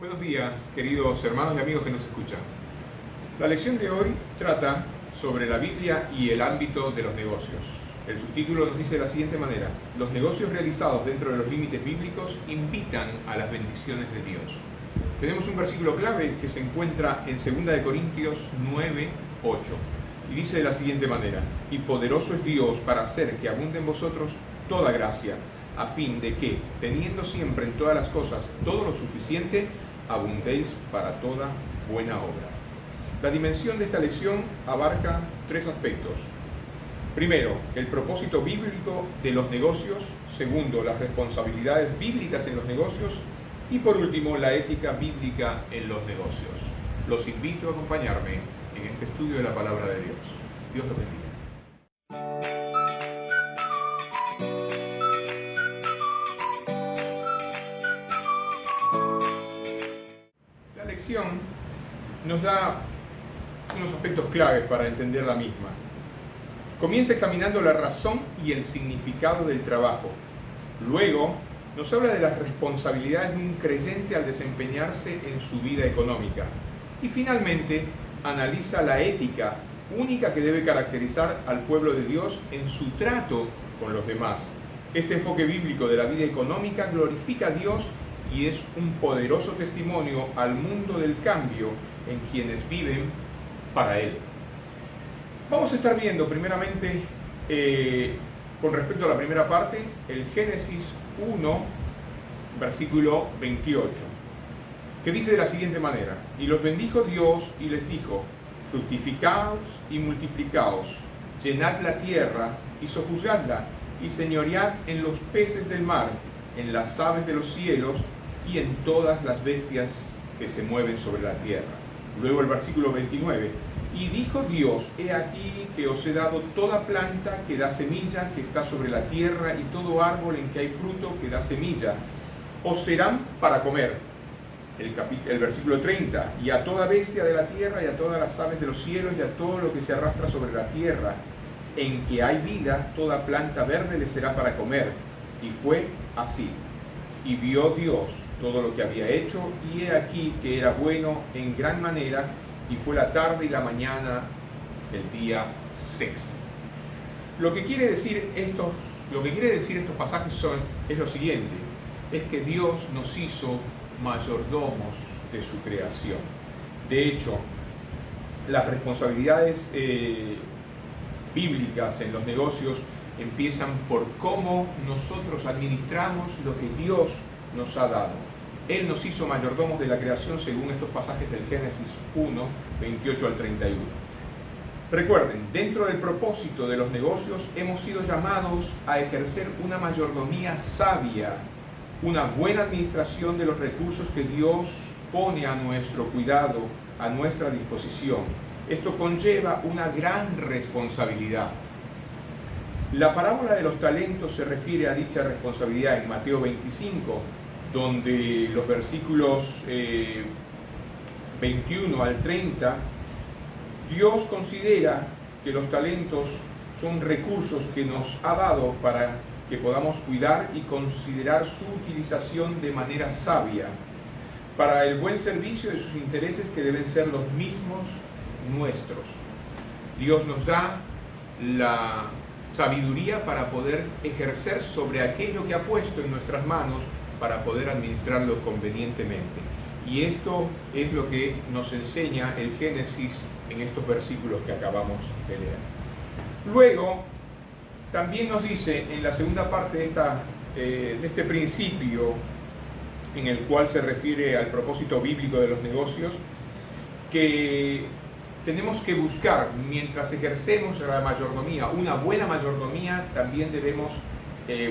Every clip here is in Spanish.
Buenos días, queridos hermanos y amigos que nos escuchan. La lección de hoy trata sobre la Biblia y el ámbito de los negocios. El subtítulo nos dice de la siguiente manera: los negocios realizados dentro de los límites bíblicos invitan a las bendiciones de Dios. Tenemos un versículo clave que se encuentra en 2 Corintios 9:8 y dice de la siguiente manera: y poderoso es Dios para hacer que abunde en vosotros toda gracia, a fin de que, teniendo siempre en todas las cosas todo lo suficiente, abundéis para toda buena obra. La dimensión de esta lección abarca tres aspectos. Primero, el propósito bíblico de los negocios. Segundo, las responsabilidades bíblicas en los negocios. Y por último, la ética bíblica en los negocios. Los invito a acompañarme en este estudio de la palabra de Dios. Dios los bendiga. La lección nos da unos aspectos claves para entender la misma. Comienza examinando la razón y el significado del trabajo. Luego nos habla de las responsabilidades de un creyente al desempeñarse en su vida económica. Y finalmente analiza la ética única que debe caracterizar al pueblo de Dios en su trato con los demás. Este enfoque bíblico de la vida económica glorifica a Dios y es un poderoso testimonio al mundo del cambio en quienes viven para Él. Vamos a estar viendo primeramente, con respecto a la primera parte, el Génesis 1, versículo 28, que dice de la siguiente manera: y los bendijo Dios y les dijo: fructificaos y multiplicaos, llenad la tierra y sojuzgadla, y señoread en los peces del mar, en las aves de los cielos y en todas las bestias que se mueven sobre la tierra. Luego el versículo 29: y dijo Dios: he aquí que os he dado toda planta que da semilla que está sobre la tierra, y todo árbol en que hay fruto que da semilla, os serán para comer. El versículo 30: y a toda bestia de la tierra, y a todas las aves de los cielos, y a todo lo que se arrastra sobre la tierra, en que hay vida, toda planta verde le será para comer. Y fue así. Y vio Dios todo lo que había hecho, y he aquí que era bueno en gran manera, y fue la tarde y la mañana el día sexto. Lo que quiere decir estos pasajes es lo siguiente: es que Dios nos hizo mayordomos de su creación. De hecho, las responsabilidades bíblicas en los negocios empiezan por cómo nosotros administramos lo que Dios nos ha dado. Él nos hizo mayordomos de la creación según estos pasajes del Génesis 1, 28 al 31. Recuerden, dentro del propósito de los negocios hemos sido llamados a ejercer una mayordomía sabia, una buena administración de los recursos que Dios pone a nuestro cuidado, a nuestra disposición. Esto conlleva una gran responsabilidad. La parábola de los talentos se refiere a dicha responsabilidad en Mateo 25, donde los versículos 21 al 30, Dios considera que los talentos son recursos que nos ha dado para que podamos cuidar y considerar su utilización de manera sabia, para el buen servicio de sus intereses que deben ser los mismos nuestros. Dios nos da la sabiduría para poder ejercer sobre aquello que ha puesto en nuestras manos para poder administrarlo convenientemente. Y esto es lo que nos enseña el Génesis en estos versículos que acabamos de leer. Luego, también nos dice en la segunda parte de este principio, en el cual se refiere al propósito bíblico de los negocios, que tenemos que buscar, mientras ejercemos la mayordomía, una buena mayordomía, también debemos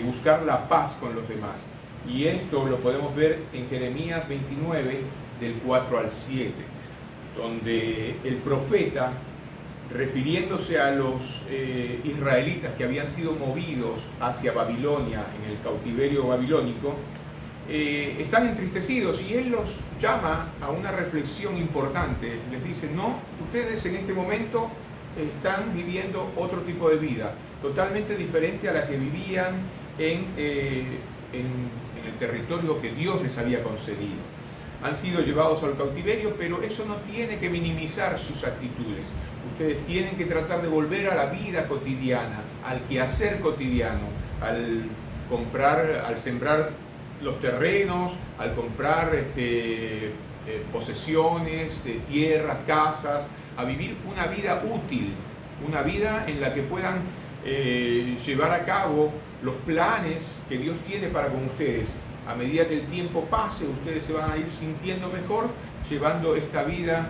buscar la paz con los demás. Y esto lo podemos ver en Jeremías 29, del 4 al 7, donde el profeta, refiriéndose a los israelitas que habían sido movidos hacia Babilonia en el cautiverio babilónico, están entristecidos, y él los llama a una reflexión importante. Les dice: no, ustedes en este momento están viviendo otro tipo de vida, totalmente diferente a la que vivían en el territorio que Dios les había concedido. han sido llevados al cautiverio, pero eso no tiene que minimizar sus actitudes. Ustedes tienen que tratar de volver a la vida cotidiana, al quehacer cotidiano, al comprar, al sembrar los terrenos, al comprar posesiones, tierras, casas, a vivir una vida útil, una vida en la que puedan llevar a cabo los planes que Dios tiene para con ustedes. A medida que el tiempo pase, ustedes se van a ir sintiendo mejor, llevando esta vida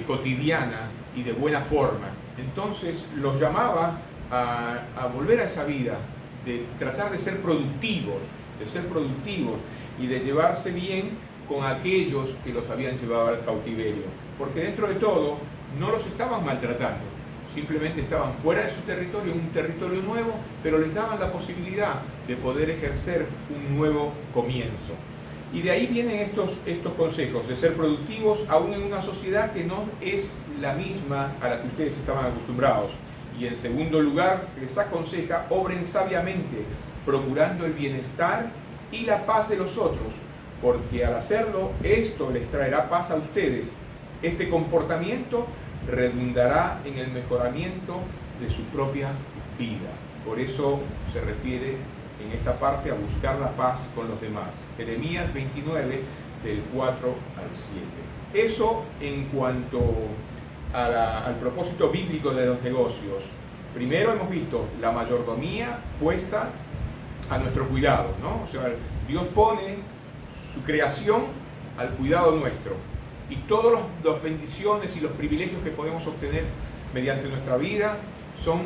cotidiana y de buena forma. Entonces los llamaba a volver a esa vida, de tratar de ser productivos y de llevarse bien con aquellos que los habían llevado al cautiverio. Porque dentro de todo no los estaban maltratando, simplemente estaban fuera de su territorio, un territorio nuevo, pero les daban la posibilidad de poder ejercer un nuevo comienzo. Y de ahí vienen estos consejos de ser productivos aún en una sociedad que no es la misma a la que ustedes estaban acostumbrados. Y en segundo lugar, les aconseja, obren sabiamente, procurando el bienestar y la paz de los otros, porque al hacerlo, esto les traerá paz a ustedes. Este comportamiento redundará en el mejoramiento de su propia vida. Por eso se refiere en esta parte a buscar la paz con los demás. Jeremías 29, del 4 al 7. Eso en cuanto al propósito bíblico de los negocios. Primero hemos visto la mayordomía puesta a nuestro cuidado, ¿no? O sea, Dios pone su creación al cuidado nuestro. Y todas las bendiciones y los privilegios que podemos obtener mediante nuestra vida son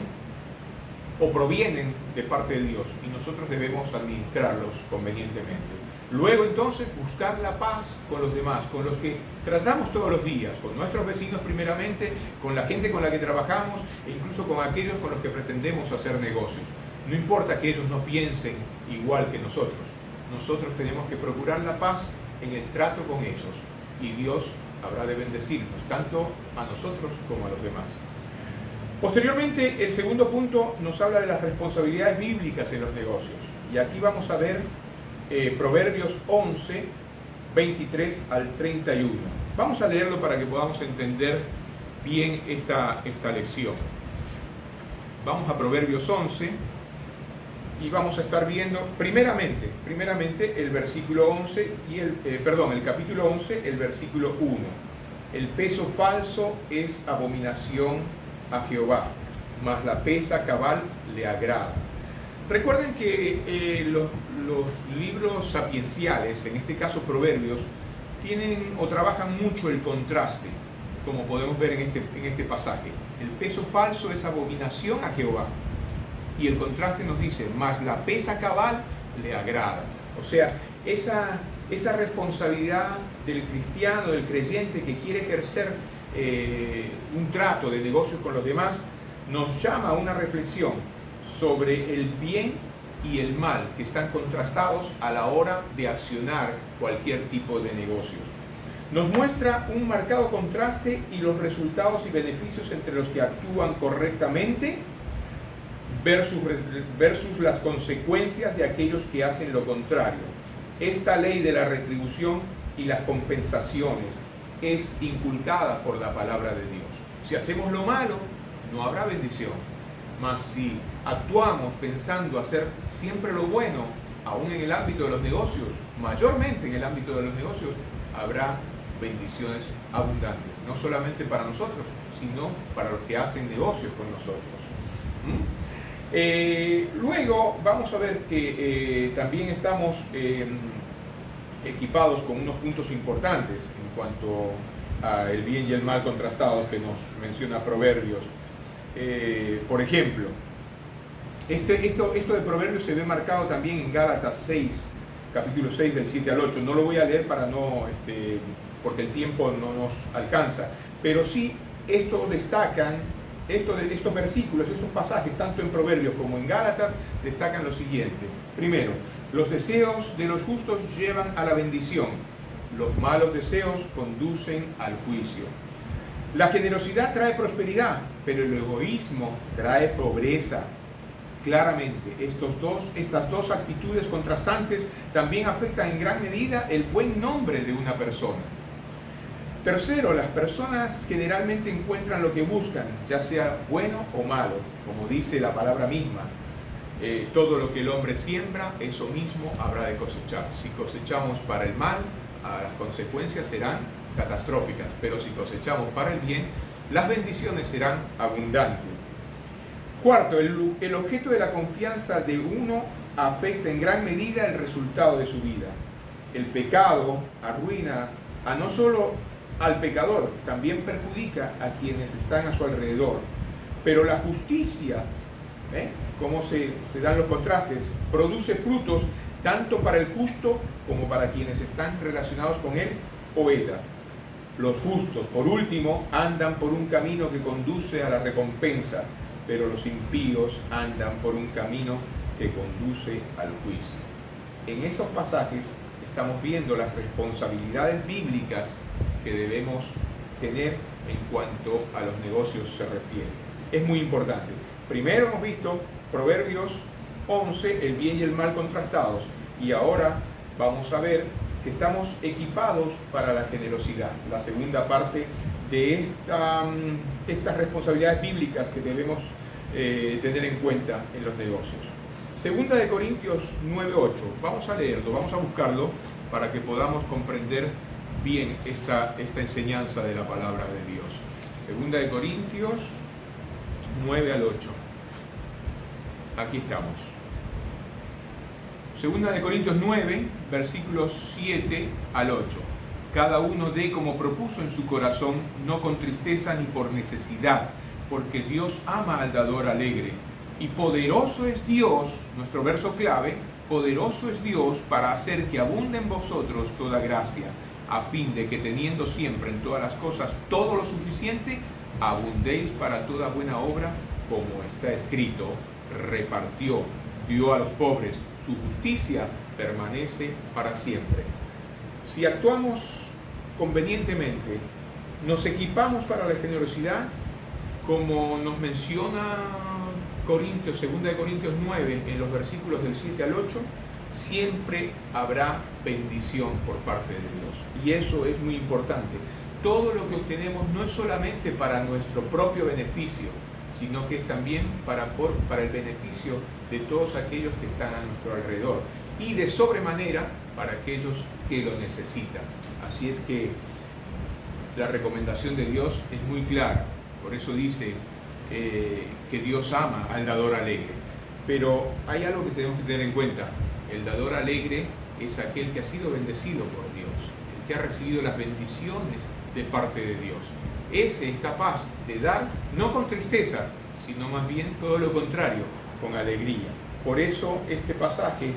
o provienen de parte de Dios, y nosotros debemos administrarlos convenientemente. Luego entonces buscar la paz con los demás, con los que tratamos todos los días, con nuestros vecinos primeramente, con la gente con la que trabajamos e incluso con aquellos con los que pretendemos hacer negocios. No importa que ellos no piensen igual que nosotros tenemos que procurar la paz en el trato con ellos, y Dios habrá de bendecirnos tanto a nosotros como a los demás. Posteriormente, el segundo punto nos habla de las responsabilidades bíblicas en los negocios, y aquí vamos a ver Proverbios 11, 23 al 31. Vamos a leerlo para que podamos entender bien esta lección. Vamos a Proverbios 11 y vamos a estar viendo primeramente el versículo 11 y el capítulo 11, el versículo 1. El peso falso es abominación a Jehová, mas la pesa cabal le agrada. Recuerden que los libros sapienciales, en este caso Proverbios, tienen o trabajan mucho el contraste, como podemos ver en este pasaje. El peso falso es abominación a Jehová, y el contraste nos dice, mas la pesa cabal le agrada. O sea, esa responsabilidad del cristiano, del creyente que quiere ejercer un trato de negocios con los demás, nos llama a una reflexión sobre el bien y el mal que están contrastados a la hora de accionar cualquier tipo de negocios. Nos muestra un marcado contraste y los resultados y beneficios entre los que actúan correctamente versus las consecuencias de aquellos que hacen lo contrario. Esta ley de la retribución y las compensaciones es inculcada por la palabra de Dios. Si hacemos lo malo, no habrá bendición. Mas si actuamos pensando hacer siempre lo bueno, aún en el ámbito de los negocios, mayormente en el ámbito de los negocios, habrá bendiciones abundantes, no solamente para nosotros, sino para los que hacen negocios con nosotros. Luego vamos a ver que también estamos equipados con unos puntos importantes en cuanto al bien y el mal contrastados que nos menciona Proverbios. Por ejemplo, esto de Proverbios se ve marcado también en Gálatas 6, capítulo 6 del 7 al 8. No lo voy a leer porque el tiempo no nos alcanza, pero sí estos versículos, estos pasajes, tanto en Proverbios como en Gálatas, destacan lo siguiente. Primero, los deseos de los justos llevan a la bendición, los malos deseos conducen al juicio. La generosidad trae prosperidad, pero el egoísmo trae pobreza. claramente. Estas dos actitudes contrastantes también afectan en gran medida el buen nombre de una persona. Tercero, las personas generalmente encuentran lo que buscan, ya sea bueno o malo, como dice la palabra misma. Todo lo que el hombre siembra, eso mismo habrá de cosechar. Si cosechamos para el mal, las consecuencias serán catastróficas, pero si cosechamos para el bien, las bendiciones serán abundantes. Cuarto, el objeto de la confianza de uno afecta en gran medida el resultado de su vida. El pecado arruina no solo al pecador, también perjudica a quienes están a su alrededor. Pero la justicia, cómo se dan los contrastes, produce frutos tanto para el justo como para quienes están relacionados con él o ella. Los justos, por último, andan por un camino que conduce a la recompensa, pero los impíos andan por un camino que conduce al juicio. En esos pasajes estamos viendo las responsabilidades bíblicas que debemos tener en cuanto a los negocios se refiere. Es muy importante. Primero hemos visto Proverbios 11, el bien y el mal contrastados, y ahora vamos a ver que estamos equipados para la generosidad, la segunda parte de estas responsabilidades bíblicas que debemos tener en cuenta en los negocios. Segunda de Corintios 9:8, vamos a leerlo, vamos a buscarlo para que podamos comprender bien esta enseñanza de la palabra de Dios. Segunda de Corintios 9 al 8. Aquí estamos. Segunda de Corintios 9, versículos 7 al 8. Cada uno dé como propuso en su corazón, no con tristeza ni por necesidad, porque Dios ama al dador alegre. Y poderoso es Dios, nuestro verso clave, poderoso es Dios para hacer que abunde en vosotros toda gracia, a fin de que teniendo siempre en todas las cosas todo lo suficiente, abundéis para toda buena obra, como está escrito, repartió, dio a los pobres, su justicia permanece para siempre. Si actuamos convenientemente, nos equipamos para la generosidad, como nos menciona Corintios, 2 de Corintios 9, en los versículos del 7 al 8, siempre habrá bendición por parte de Dios. Y eso es muy importante. Todo lo que obtenemos no es solamente para nuestro propio beneficio, sino que es también para el beneficio de todos aquellos que están a nuestro alrededor y de sobremanera para aquellos que lo necesitan. Así es que la recomendación de Dios es muy clara. Por eso dice que Dios ama al dador alegre. Pero hay algo que tenemos que tener en cuenta. El dador alegre es aquel que ha sido bendecido por Dios, el que ha recibido las bendiciones de parte de Dios. Ese es capaz de dar no con tristeza, sino más bien todo lo contrario, con alegría. Por eso este pasaje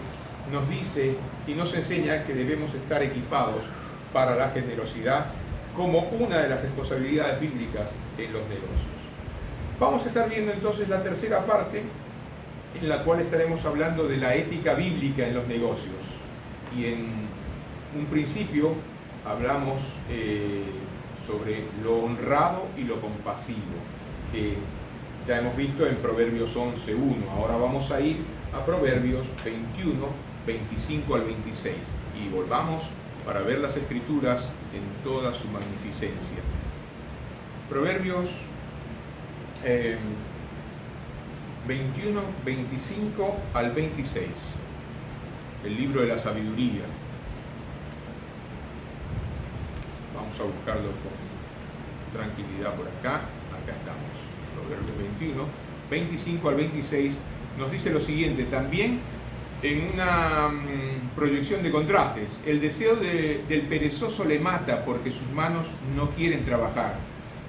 nos dice y nos enseña que debemos estar equipados para la generosidad como una de las responsabilidades bíblicas en los negocios. Vamos a estar viendo entonces la tercera parte, en la cual estaremos hablando de la ética bíblica en los negocios. Y en un principio hablamos sobre lo honrado y lo compasivo, que ya hemos visto en Proverbios 11:1. Ahora vamos a ir a Proverbios 21, 25 al 26. Y volvamos para ver las Escrituras en toda su magnificencia. Proverbios 21, 25 al 26. El libro de la sabiduría. Vamos a buscarlo con tranquilidad por acá. Acá estamos. Proverbios 21, 25 al 26 nos dice lo siguiente. También en una proyección de contrastes. El deseo del perezoso le mata porque sus manos no quieren trabajar.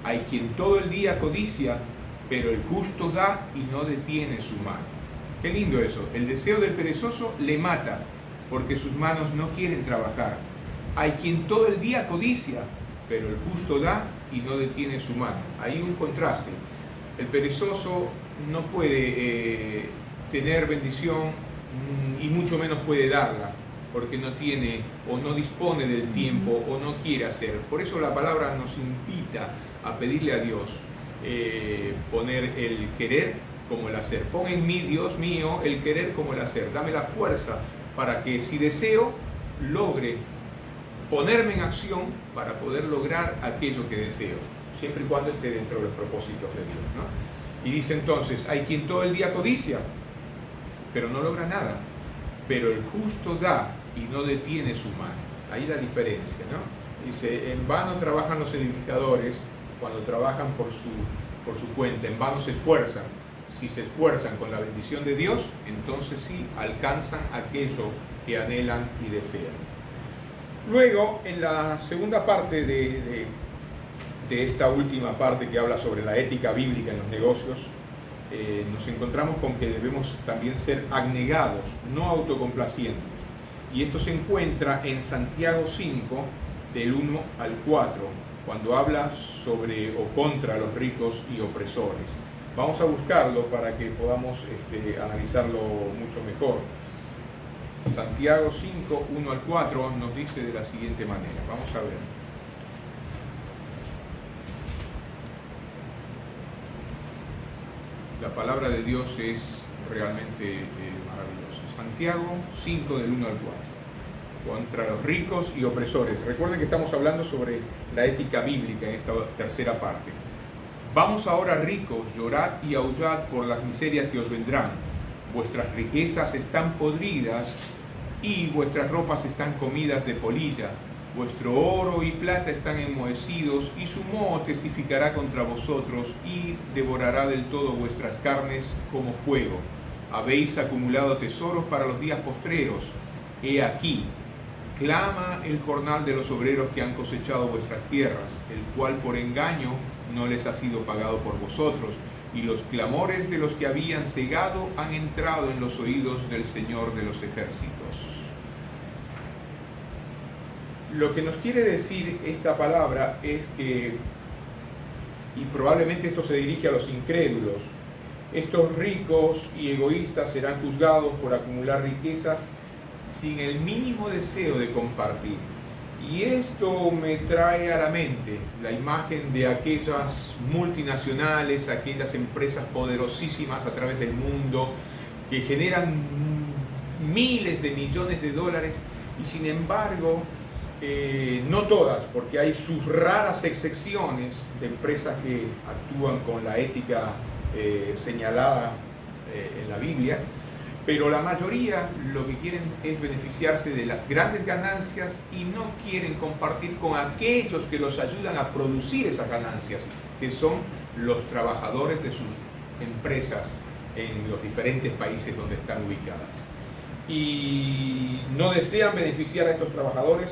Hay quien todo el día codicia, pero el justo da y no detiene su mano. Qué lindo eso. El deseo del perezoso le mata porque sus manos no quieren trabajar. Hay quien todo el día codicia, pero el justo da y no detiene su mano. Hay un contraste. El perezoso no puede tener bendición y mucho menos puede darla, porque no tiene o no dispone del tiempo o no quiere hacer. Por eso la palabra nos invita a pedirle a Dios poner el querer como el hacer. Pon en mí, Dios mío, el querer como el hacer. Dame la fuerza para que, si deseo, logre ponerme en acción para poder lograr aquello que deseo, siempre y cuando esté dentro de los propósitos de Dios, ¿no? Y dice entonces, hay quien todo el día codicia, pero no logra nada, pero el justo da y no detiene su mano. Ahí la diferencia, ¿no? Dice, en vano trabajan los edificadores cuando trabajan por su cuenta, en vano se esfuerzan. Si se esfuerzan con la bendición de Dios, entonces sí alcanzan aquello que anhelan y desean. Luego, en la segunda parte de esta última parte que habla sobre la ética bíblica en los negocios, nos encontramos con que debemos también ser abnegados, no autocomplacientes. Y esto se encuentra en Santiago 5, del 1 al 4, cuando habla sobre o contra los ricos y opresores. Vamos a buscarlo para que podamos analizarlo mucho mejor. Santiago 5, 1 al 4 nos dice de la siguiente manera. Vamos a ver. La palabra de Dios es realmente maravillosa. Santiago 5, del 1 al 4. Contra los ricos y opresores. Recuerden que estamos hablando sobre la ética bíblica en esta tercera parte. Vamos ahora, ricos, llorad y aullad por las miserias que os vendrán. Vuestras riquezas están podridas y vuestras ropas están comidas de polilla. Vuestro oro y plata están enmohecidos, y su moho testificará contra vosotros y devorará del todo vuestras carnes como fuego. Habéis acumulado tesoros para los días postreros. He aquí, clama el jornal de los obreros que han cosechado vuestras tierras, el cual por engaño no les ha sido pagado por vosotros, y los clamores de los que habían cegado han entrado en los oídos del Señor de los ejércitos. Lo que nos quiere decir esta palabra es que, y probablemente esto se dirige a los incrédulos, estos ricos y egoístas serán juzgados por acumular riquezas sin el mínimo deseo de compartir. Y esto me trae a la mente la imagen de aquellas multinacionales, aquellas empresas poderosísimas a través del mundo que generan miles de millones de dólares, y sin embargo, no todas, porque hay sus raras excepciones de empresas que actúan con la ética señalada en la Biblia, pero la mayoría lo que quieren es beneficiarse de las grandes ganancias y no quieren compartir con aquellos que los ayudan a producir esas ganancias, que son los trabajadores de sus empresas en los diferentes países donde están ubicadas. Y no desean beneficiar a estos trabajadores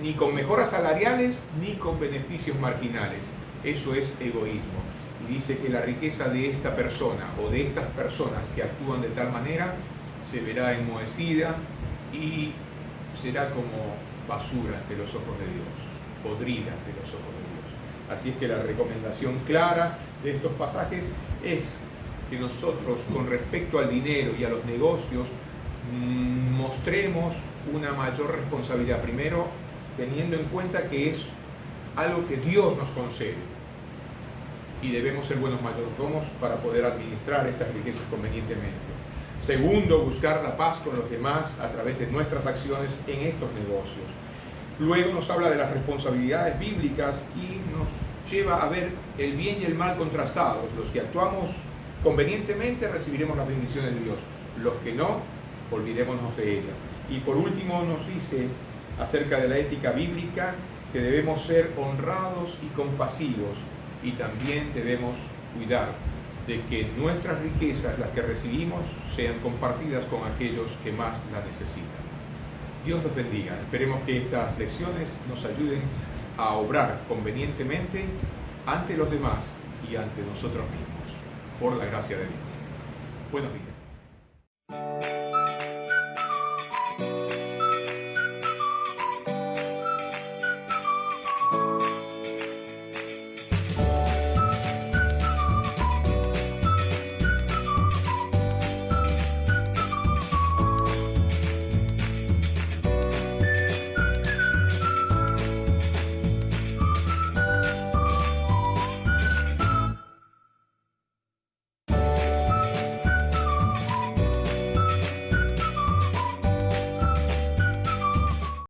ni con mejoras salariales ni con beneficios marginales. Eso es egoísmo. Y dice que la riqueza de esta persona o de estas personas que actúan de tal manera se verá enmohecida y será como basura ante los ojos de Dios, podrida ante los ojos de Dios. Así es que la recomendación clara de estos pasajes es que nosotros, con respecto al dinero y a los negocios, mostremos una mayor responsabilidad, primero teniendo en cuenta que es algo que Dios nos concede y debemos ser buenos mayordomos para poder administrar estas riquezas convenientemente. Segundo, buscar la paz con los demás a través de nuestras acciones en estos negocios. Luego nos habla de las responsabilidades bíblicas y nos lleva a ver el bien y el mal contrastados. Los que actuamos convenientemente recibiremos las bendiciones de Dios, los que no, olvidémonos de ella. Y por último nos dice acerca de la ética bíblica que debemos ser honrados y compasivos, y también debemos cuidar de que nuestras riquezas, las que recibimos, sean compartidas con aquellos que más las necesitan. Dios los bendiga. Esperemos que estas lecciones nos ayuden a obrar convenientemente ante los demás y ante nosotros mismos, por la gracia de Dios. Buenos días.